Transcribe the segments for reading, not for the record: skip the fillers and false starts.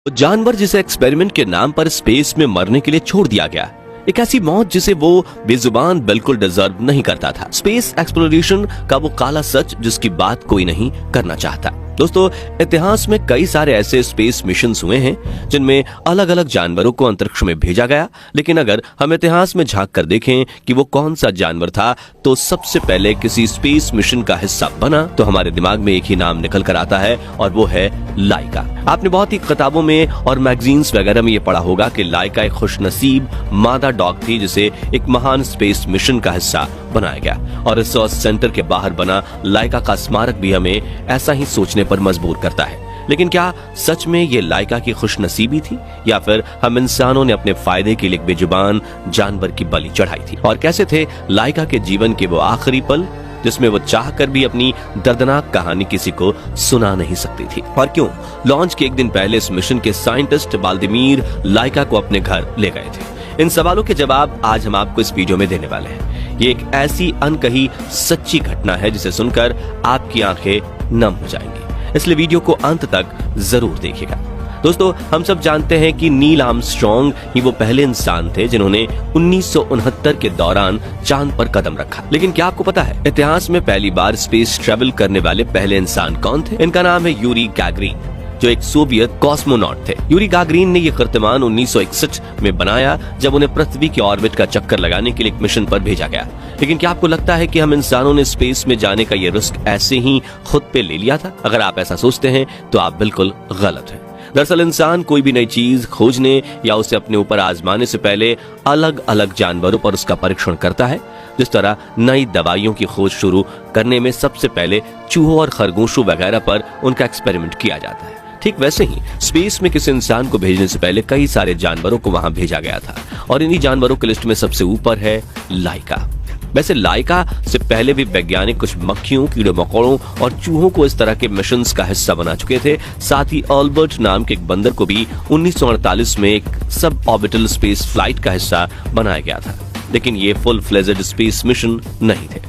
जानवर जिसे एक्सपेरिमेंट के नाम पर स्पेस में मरने के लिए छोड़ दिया गया, एक ऐसी मौत जिसे वो बेजुबान बिल्कुल डिजर्व नहीं करता था। स्पेस एक्सप्लोरेशन का वो काला सच जिसकी बात कोई नहीं करना चाहता। दोस्तों, इतिहास में कई सारे ऐसे स्पेस मिशंस हुए हैं जिनमें अलग अलग जानवरों को अंतरिक्ष में भेजा गया, लेकिन अगर हम इतिहास में झांक कर देखें कि वो कौन सा जानवर था तो सबसे पहले किसी स्पेस मिशन का हिस्सा बना तो हमारे दिमाग में एक ही नाम निकल कर आता है और वो है लाइका। आपने बहुत ही किताबों में और मैगजीन्स वगैरह में ये पढ़ा होगा कि लाइका एक खुशनसीब मादा डॉग थी जिसे एक महान स्पेस मिशन का हिस्सा बनाया गया, और रिसर्च सेंटर के बाहर बना लाइका का स्मारक भी हमें ऐसा ही सोचने पर मजबूर करता है। लेकिन क्या सच में ये लाइका की खुशनसीबी थी या फिर हम इंसानों ने अपने फायदे के लिए एक बेजुबान जानवर की बलि चढ़ाई थी? और कैसे थे लाइका के जीवन के वो आखिरी पल जिसमें वो चाहकर भी अपनी दर्दनाक कहानी किसी को सुना नहीं सकती थी? और क्यों लॉन्च के एक दिन पहले इस मिशन के साइंटिस्ट व्लादिमीर लाइका को अपने घर ले गए थे? इन सवालों के जवाब आज हम आपको इस वीडियो में देने वाले हैं। ये एक ऐसी अनकही सच्ची घटना है जिसे सुनकर आपकी आंखें नम हो जाएंगी, इसलिए वीडियो को अंत तक जरूर देखिएगा। दोस्तों, हम सब जानते हैं कि नील आर्मस्ट्रांग ही वो पहले इंसान थे जिन्होंने 1969 के दौरान चांद पर कदम रखा। लेकिन क्या आपको पता है इतिहास में पहली बार स्पेस ट्रेवल करने वाले पहले इंसान कौन थे? इनका नाम है यूरी गैगरिन, जो एक सोवियत कॉस्मोनॉट थे। यूरी गैगरिन ने यह कीर्तिमान 1961 में बनाया जब उन्हें पृथ्वी के ऑर्बिट का चक्कर लगाने के लिए एक मिशन पर भेजा गया। लेकिन क्या आपको लगता है कि हम इंसानों ने स्पेस में जाने का ये रिस्क ऐसे ही खुद पे ले लिया था? अगर आप ऐसा सोचते हैं तो आप बिल्कुल गलत हैं। दरअसल इंसान कोई भी नई चीज खोजने या उसे अपने ऊपर आजमाने से पहले अलग अलग जानवरों पर उसका परीक्षण करता है। जिस तरह नई दवाइयों की खोज शुरू करने में सबसे पहले चूहों और खरगोशों वगैरह पर उनका एक्सपेरिमेंट किया जाता है, ठीक वैसे ही स्पेस में किसी इंसान को भेजने से पहले कई सारे जानवरों को वहां भेजा गया था, और इन्हीं जानवरों की लिस्ट में सबसे ऊपर है लाइका। वैसे लाइका से पहले भी वैज्ञानिक कुछ मक्खियों, कीड़े मकोड़ों और चूहों को इस तरह के मिशंस का हिस्सा बना चुके थे। साथ ही अल्बर्ट नाम के एक बंदर को भी 1948 में एक सब ऑर्बिटल स्पेस फ्लाइट का हिस्सा बनाया गया था, लेकिन ये फुल फ्लेजेड स्पेस मिशन नहीं थे।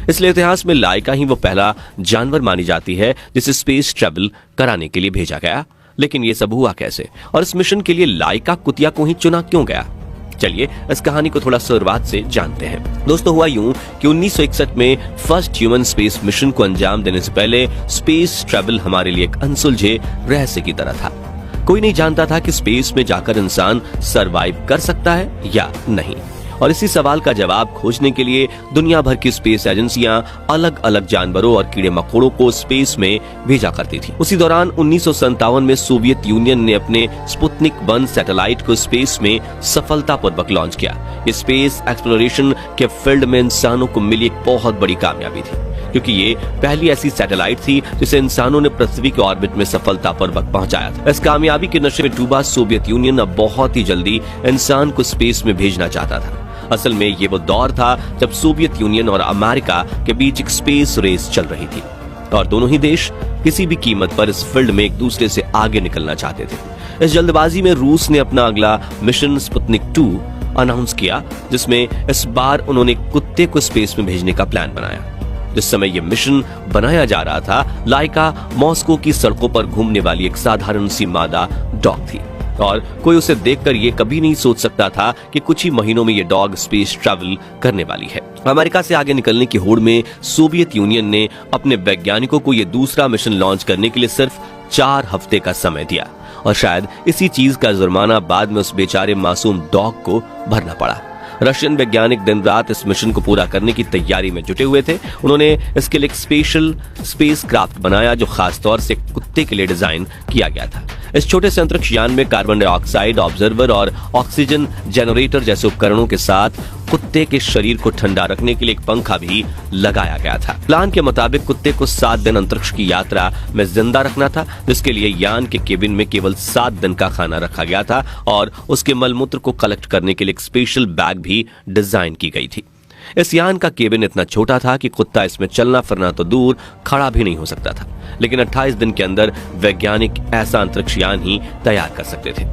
इसलिए इतिहास में लाइका ही वो पहला जानवर मानी जाती है जिसे स्पेस ट्रैवल कराने के लिए भेजा गया। लेकिन ये सब हुआ कैसे, और इस मिशन के लिए लाइका कुतिया को ही चुना क्यों गया? चलिए इस कहानी को थोड़ा शुरुआत से जानते हैं। दोस्तों, हुआ यूं कि 1961 में फर्स्ट ह्यूमन स्पेस मिशन को अंजाम देने से पहले स्पेस ट्रैवल हमारे लिए एक अनसुलझे रहस्य की तरह था। कोई नहीं जानता था कि स्पेस में जाकर इंसान सरवाइव कर सकता है या नहीं, और इसी सवाल का जवाब खोजने के लिए दुनिया भर की स्पेस एजेंसियां अलग अलग जानवरों और कीड़े मकोड़ों को स्पेस में भेजा करती थी। उसी दौरान 1957 में सोवियत यूनियन ने अपने स्पुतनिक 1 सैटेलाइट को स्पेस में सफलतापूर्वक लॉन्च किया। ये स्पेस एक्सप्लोरेशन के फील्ड में इंसानों को मिली एक बहुत बड़ी कामयाबी थी, क्योंकि ये पहली ऐसी सैटेलाइट थी जिसे इंसानों ने पृथ्वी के ऑर्बिट में सफलतापूर्वक पहुंचाया था। इस कामयाबी के नशे में डूबा सोवियत यूनियन अब बहुत ही जल्दी इंसान को स्पेस में भेजना चाहता था। असल में ये वो दौर था जब सोवियत यूनियन और अमेरिका के बीच एक स्पेस रेस चल रही थी, और दोनों ही देश किसी भी कीमत पर इस फील्ड में एक दूसरे से आगे निकलना चाहते थे। इस जल्दबाजी में रूस ने अपना अगला मिशन स्पुतनिक 2 अनाउंस किया, जिसमें इस बार उन्होंने कुत्ते को स्पेस में भेजने का प्लान बनाया। जिस समय यह मिशन बनाया जा रहा था, लाइका मॉस्को की सड़कों पर घूमने वाली एक साधारण सी मादा डॉग थी, और कोई उसे देखकर ये कभी नहीं सोच सकता था कि कुछ ही महीनों में ये डॉग स्पेस ट्रैवल करने वाली है। अमेरिका से आगे निकलने की होड़ में सोवियत यूनियन ने अपने वैज्ञानिकों को ये दूसरा मिशन लॉन्च करने के लिए सिर्फ 4 हफ्ते का समय दिया, और शायद इसी चीज का जुर्माना बाद में उस बेचारे मासूम डॉग को भरना पड़ा। रशियन वैज्ञानिक दिन रात इस मिशन को पूरा करने की तैयारी में जुटे हुए थे। उन्होंने इसके लिए एक स्पेशल स्पेस क्राफ्ट बनाया जो खास तौर से कुत्ते के लिए डिजाइन किया गया था। इस छोटे से अंतरिक्ष यान में कार्बन डाइऑक्साइड ऑब्जर्वर और ऑक्सीजन जनरेटर जैसे उपकरणों के साथ कुत्ते के शरीर को ठंडा रखने के लिए एक पंखा भी लगाया गया था। प्लान के मुताबिक कुत्ते को 7 दिन अंतरिक्ष की यात्रा में जिंदा रखना था, जिसके लिए यान के केबिन में केवल 7 दिन का खाना रखा गया था, और उसके मलमूत्र को कलेक्ट करने के लिए एक स्पेशल बैग भी डिजाइन की गई थी। इस यान का केबिन इतना छोटा था कि कुत्ता इसमें चलना फिरना तो दूर, खड़ा भी नहीं हो सकता था। लेकिन 28 दिन के अंदर वैज्ञानिक ऐसा अंतरिक्ष यान ही तैयार कर सकते थे।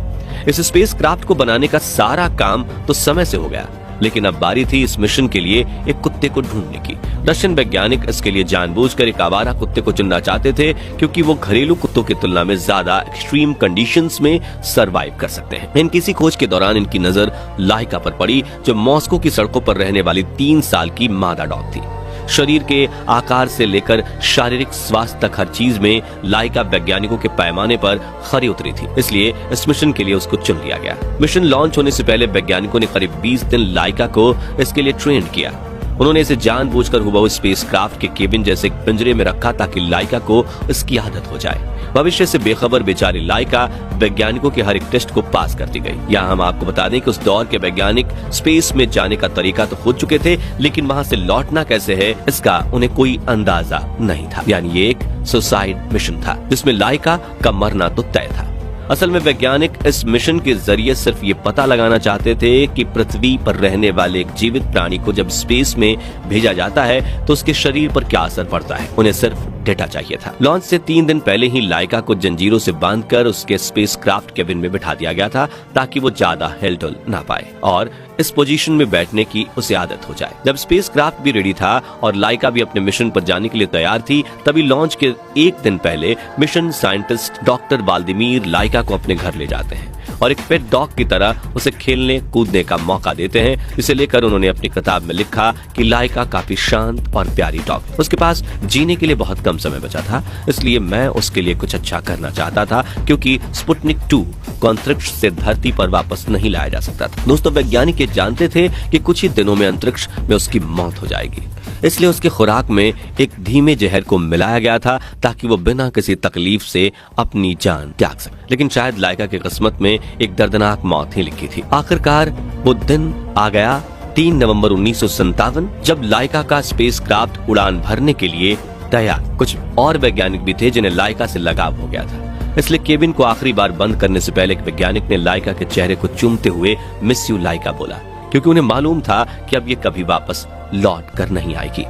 इस स्पेस क्राफ्ट को बनाने का सारा काम तो समय से हो गया, लेकिन अब बारी थी इस मिशन के लिए एक कुत्ते को ढूंढने की। रशियन वैज्ञानिक इसके लिए जानबूझकर एक आवारा कुत्ते को चुनना चाहते थे, क्योंकि वो घरेलू कुत्तों की तुलना में ज्यादा एक्सट्रीम कंडीशंस में सरवाइव कर सकते हैं। इन किसी खोज के दौरान इनकी नजर लाइका पर पड़ी, जो मॉस्को की सड़कों पर रहने वाली 3 साल की मादा डॉग थी। शरीर के आकार से लेकर शारीरिक स्वास्थ्य तक हर चीज में लाइका वैज्ञानिकों के पैमाने पर खरी उतरी थी, इसलिए इस मिशन के लिए उसको चुन लिया गया। मिशन लॉन्च होने से पहले वैज्ञानिकों ने करीब 20 दिन लाइका को इसके लिए ट्रेन किया। उन्होंने इसे जानबूझकर हुबहू स्पेसक्राफ्ट के केबिन जैसे पिंजरे में रखा, ताकि लाइका को इसकी आदत हो जाए। भविष्य से बेखबर बेचारी लाइका वैज्ञानिकों के हर एक टेस्ट को पास करती गई। यहाँ हम आपको बता दें कि उस दौर के वैज्ञानिक स्पेस में जाने का तरीका तो खोज चुके थे, लेकिन वहाँ से लौटना कैसे है इसका उन्हें कोई अंदाजा नहीं था। यानी ये एक सुसाइड मिशन था, जिसमें लाइका का मरना तो तय था। असल में वैज्ञानिक इस मिशन के जरिए सिर्फ ये पता लगाना चाहते थे कि पृथ्वी पर रहने वाले एक जीवित प्राणी को जब स्पेस में भेजा जाता है तो उसके शरीर पर क्या असर पड़ता है। उन्हें सिर्फ डेटा चाहिए था। लॉन्च से 3 दिन पहले ही लाइका को जंजीरों से बांधकर उसके स्पेसक्राफ्ट केबिन में बिठा दिया गया था, ताकि वो ज्यादा हिलडुल ना पाए और इस पोजीशन में बैठने की उसे आदत हो जाए। जब स्पेसक्राफ्ट भी रेडी था और लाइका भी अपने मिशन पर जाने के लिए तैयार थी, तभी लॉन्च के 1 दिन पहले मिशन साइंटिस्ट डॉक्टर वाल्दिमीर लाइका को अपने घर ले जाते हैं और एक पेट डॉग की तरह उसे खेलने कूदने का मौका देते हैं, जिसे लेकर उन्होंने अपनी किताब में लिखा कि लाइका काफी शांत और प्यारी डॉग है। उसके पास जीने के लिए बहुत कम समय बचा था, इसलिए मैं उसके लिए कुछ अच्छा करना चाहता था, क्योंकि स्पुतनिक 2 को अंतरिक्ष से धरती पर वापस नहीं लाया जा सकता था। दोस्तों, वैज्ञानिक ये जानते थे कि कुछ ही दिनों में अंतरिक्ष में उसकी मौत हो जाएगी, इसलिए उसकी खुराक में एक धीमे जहर को मिलाया गया था, ताकि वो बिना किसी तकलीफ से अपनी जान त्याग सके। लेकिन शायद लाइका की किस्मत में एक दर्दनाक मौत ही लिखी थी। आखिरकार वो दिन आ गया, 3 नवंबर 1957, जब लाइका का स्पेसक्राफ्ट उड़ान भरने के लिए तैयार। कुछ और वैज्ञानिक भी थे जिन्हें लाइका से लगाव हो गया था, इसलिए केबिन को आखिरी बार बंद करने से पहले एक वैज्ञानिक ने लाइका के चेहरे को चूमते हुए मिस यू लाइका बोला, क्योंकि उन्हें मालूम था कि अब ये कभी वापस लौट कर नहीं आएगी।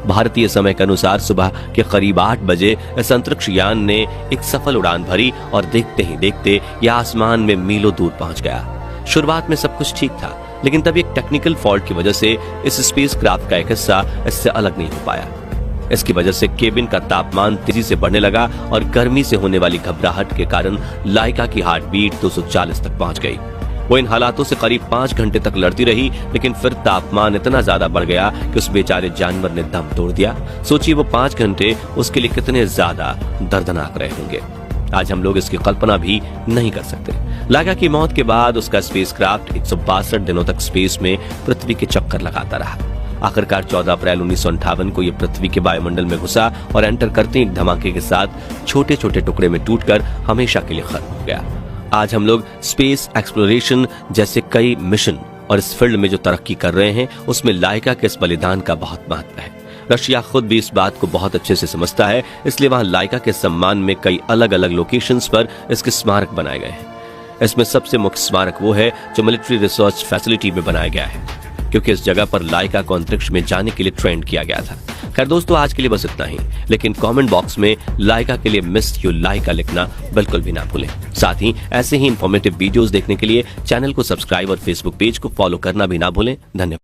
भारतीय समय के अनुसार सुबह के करीब 8 बजे इस अंतरिक्ष यान ने एक सफल उड़ान भरी और देखते ही देखते यह आसमान में मीलों दूर पहुंच गया। शुरुआत में सब कुछ ठीक था, लेकिन तब एक टेक्निकल फॉल्ट की वजह से इस स्पेसक्राफ्ट का एक हिस्सा इससे अलग नहीं हो पाया। इसकी वजह से केबिन का तापमान तेजी से बढ़ने लगा और गर्मी से होने वाली घबराहट के कारण लाइका की हार्ट बीट 240 तक पहुंच गई। वो इन हालातों से करीब 5 घंटे तक लड़ती रही, लेकिन फिर तापमान इतना ज्यादा बढ़ गया कि उस बेचारे जानवर ने दम तोड़ दिया। सोचिए वो 5 घंटे उसके लिए कितने ज्यादा दर्दनाक रहे होंगे। आज हम लोग इसकी कल्पना भी नहीं कर सकते। लाइका की मौत के बाद उसका स्पेसक्राफ्ट 162 दिनों तक स्पेस में पृथ्वी के चक्कर लगाता रहा। आखिरकार 14 अप्रैल 1958 को यह पृथ्वी के वायुमंडल में घुसा और एंटर करते ही धमाके के साथ छोटे छोटे टुकड़े में टूटकर हमेशा के लिए खत्म हो गया। आज हम लोग स्पेस एक्सप्लोरेशन जैसे कई मिशन और इस फील्ड में जो तरक्की कर रहे हैं, उसमें लाइका के इस बलिदान का बहुत महत्व है। रशिया खुद भी इस बात को बहुत अच्छे से समझता है, इसलिए वहां लाइका के सम्मान में कई अलग अलग लोकेशंस पर इसके स्मारक बनाए गए हैं। इसमें सबसे मुख्य स्मारक वो है जो मिलिट्री रिसर्च फैसिलिटी में बनाया गया है, क्योंकि इस जगह पर लाइका को अंतरिक्ष में जाने के लिए ट्रेंड किया गया था। खैर दोस्तों, आज के लिए बस इतना ही, लेकिन कमेंट बॉक्स में लाइका के लिए मिस यू लाइका लिखना बिल्कुल भी ना भूलें। साथ ही ऐसे ही इंफॉर्मेटिव वीडियोस देखने के लिए चैनल को सब्सक्राइब और फेसबुक पेज को फॉलो करना भी ना भूलें। धन्यवाद।